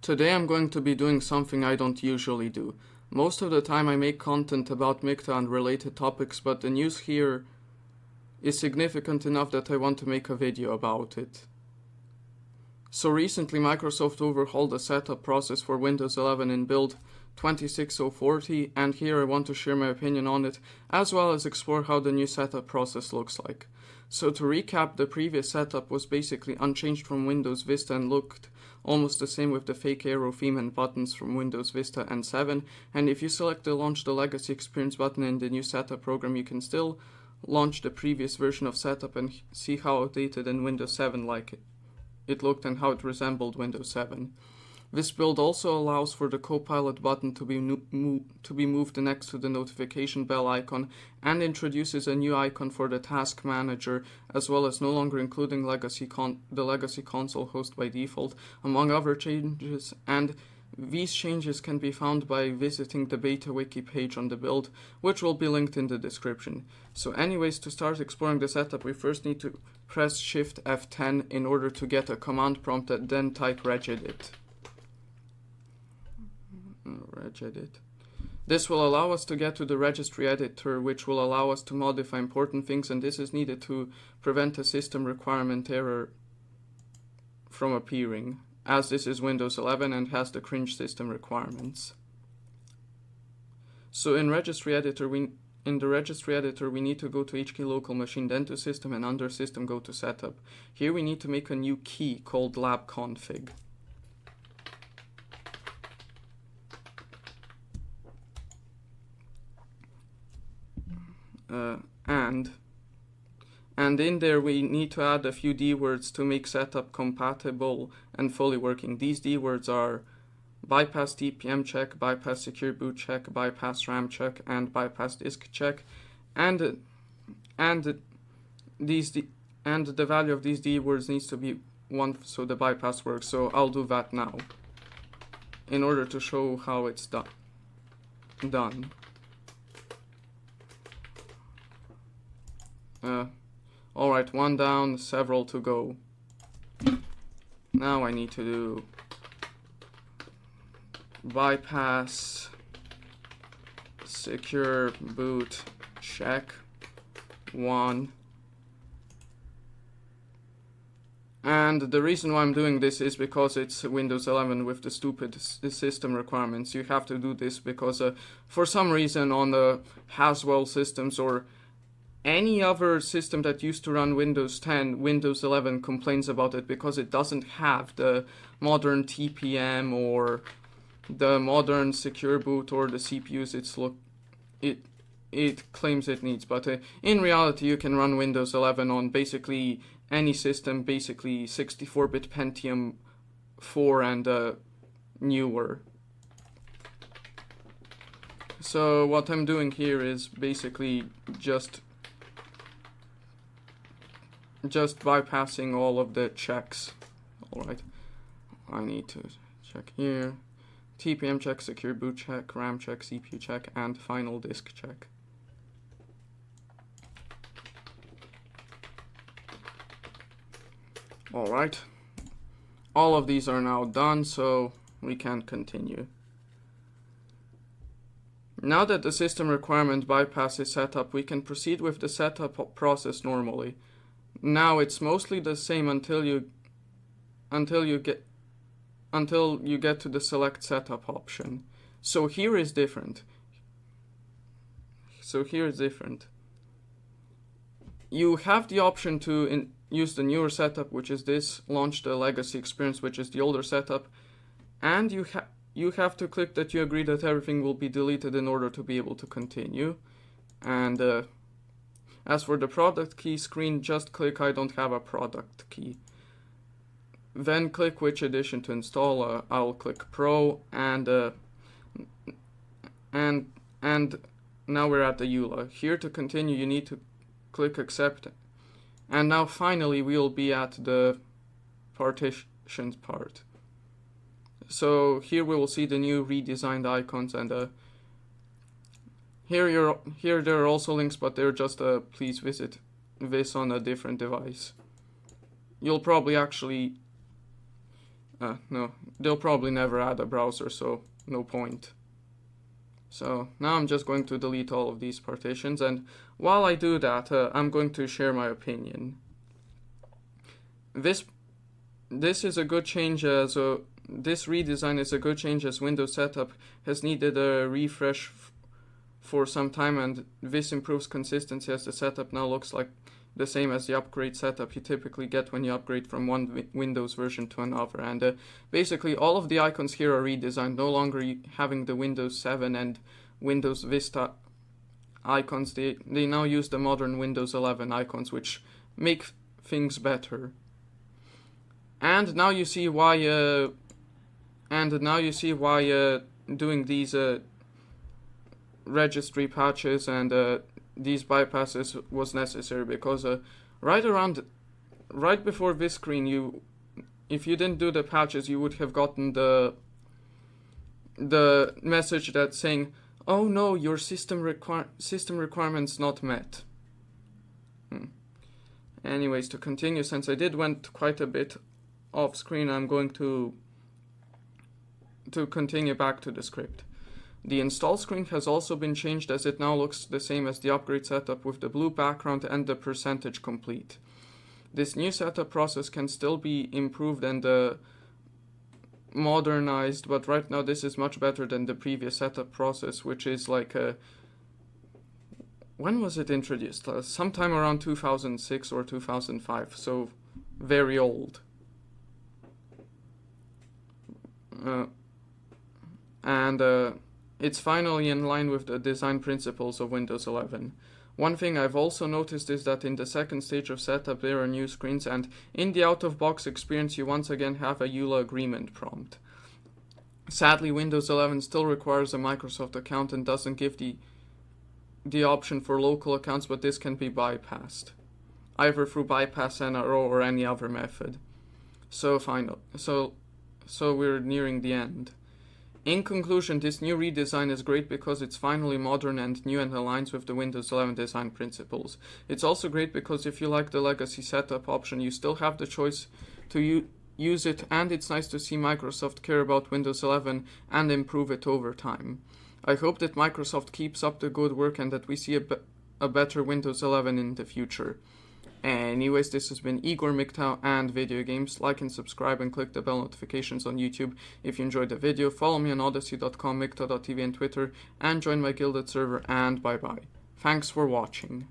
Today I'm going to be doing something I don't usually do. Most of the time I make content about MGTOW and related topics, but the news here is significant enough that I want to make a video about it. So recently Microsoft overhauled the setup process for Windows 11 in build 26040, and here I want to share my opinion on it, as well as explore how the new setup process looks like. So to recap, the previous setup was basically unchanged from Windows Vista and looked almost the same with the fake arrow theme and buttons from Windows Vista and 7, and if you select the Launch the Legacy Experience button in the new setup program, you can still launch the previous version of setup and see how outdated in Windows 7 it looked and how it resembled Windows 7. This build also allows for the Copilot button to be moved next to the notification bell icon and introduces a new icon for the Task Manager, as well as no longer including the Legacy Console host by default, among other changes, and these changes can be found by visiting the BetaWiki page on the build, which will be linked in the description. So anyways, to start exploring the setup, we first need to press Shift F10 in order to get a command prompt and then type regedit. This will allow us to get to the registry editor, which will allow us to modify important things, and this is needed to prevent a system requirement error from appearing, as this is Windows 11 and has the cringe system requirements. So in the registry editor we need to go to HK local machine, then to system, and under system go to setup. Here we need to make a new key called labconfig. And in there we need to add a few D words to make setup compatible and fully working. These D words are bypass TPM check, bypass secure boot check, bypass RAM check, and bypass disk check, and the value of these D words needs to be 1 so the bypass works. So I'll do that now in order to show how it's done. Alright, one down, several to go. Now I need to do bypass secure boot check 1. And the reason why I'm doing this is because it's Windows 11 with the stupid system requirements. You have to do this because for some reason on the Haswell systems or any other system that used to run Windows 10, Windows 11 complains about it because it doesn't have the modern TPM or the modern secure boot or the CPUs it claims it needs. But in reality, you can run Windows 11 on basically any system, basically 64-bit Pentium 4 and newer. So what I'm doing here is basically just bypassing all of the checks. Alright, I need to check here. TPM check, secure boot check, RAM check, CPU check, and final disk check. Alright, all of these are now done, so we can continue. Now that the system requirement bypass is set up, we can proceed with the setup process normally. Now it's mostly the same until you get to the select setup option. So here is different. You have the option to use the newer setup, which is this, launch the legacy experience, which is the older setup, and you have to click that you agree that everything will be deleted in order to be able to continue. And as for the product key screen, just click I don't have a product key. Then click which edition to install. I'll click Pro, and now we're at the EULA. Here to continue, you need to click Accept. And now finally we'll be at the partitions part. So here we will see the new redesigned icons, and here there are also links, but they're just please visit this on a different device. You'll probably actually No, they'll probably never add a browser, so no point. So now I'm just going to delete all of these partitions, and while I do that, I'm going to share my opinion. This is a good change, this redesign is a good change as Windows setup has needed a refresh for some time, and this improves consistency as the setup now looks like the same as the upgrade setup you typically get when you upgrade from one Windows version to another. And basically all of the icons here are redesigned, no longer having the Windows 7 and Windows Vista icons. They now use the modern Windows 11 icons, which make things better. And now you see why doing these registry patches and these bypasses was necessary, because right before this screen, if you didn't do the patches, you would have gotten the message that's saying, "Oh no, your system requirements not met." Anyways, to continue, since I did went quite a bit off screen, I'm going to continue back to the script. The install screen has also been changed, as it now looks the same as the upgrade setup with the blue background and the percentage complete. This new setup process can still be improved and modernized, but right now this is much better than the previous setup process, which is like when was it introduced? Sometime around 2006 or 2005, so very old. It's finally in line with the design principles of Windows 11. One thing I've also noticed is that in the second stage of setup there are new screens, and in the out-of-box experience you once again have a EULA agreement prompt. Sadly, Windows 11 still requires a Microsoft account and doesn't give the option for local accounts, but this can be bypassed, either through bypass NRO or any other method. So we're nearing the end. In conclusion, this new redesign is great because it's finally modern and new and aligns with the Windows 11 design principles. It's also great because if you like the legacy setup option, you still have the choice to use it, and it's nice to see Microsoft care about Windows 11 and improve it over time. I hope that Microsoft keeps up the good work and that we see a better Windows 11 in the future. Anyways, this has been Igor MGTOW and Video Games. Like and subscribe and click the bell notifications on YouTube if you enjoyed the video. Follow me on odyssey.com, MGTOW.tv and Twitter, and join my Guilded server, and bye bye. Thanks for watching.